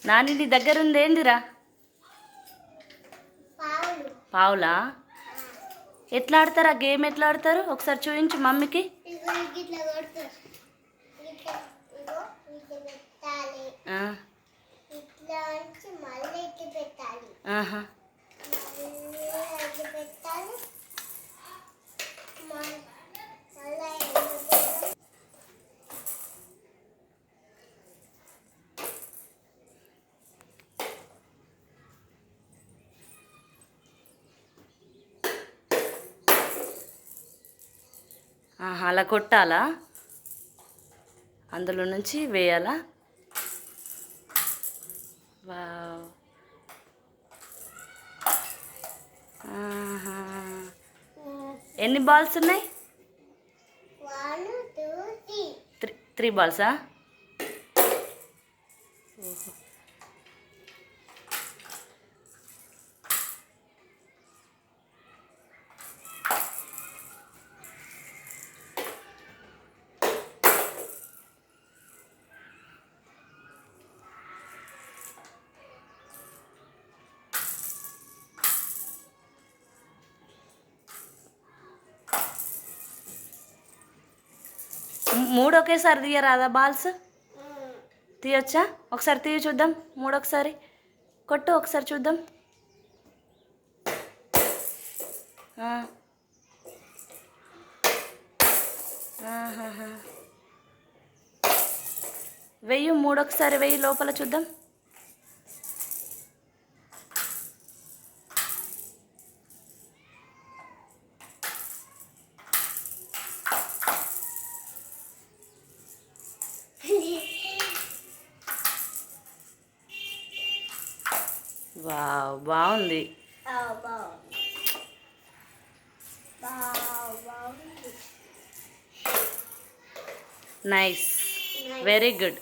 నాని నీ దగ్గర ఉంది ఏందిరా? పావులా? ఎట్లా ఆడతారు ఆ గేమ్? ఎట్లా ఆడతారు ఒకసారి చూపించు మమ్మీకి. ఆహా. అలా కొట్టాలా? అందులో నుంచి వేయాలా? వావ్. ఎన్ని బాల్స్ ఉన్నాయి? 3 బాల్సా? మూడు ఒకేసారి తీయరాదా బాల్స్? తీయొచ్చా? ఒకసారి తీయ చూద్దాం. ఒకసారి కొట్టు, ఒకసారి చూద్దాం. వెయ్యి, ఒకసారి వెయ్యి లోపల చూద్దాం. వావ్, బాగుంది. Nice, very good.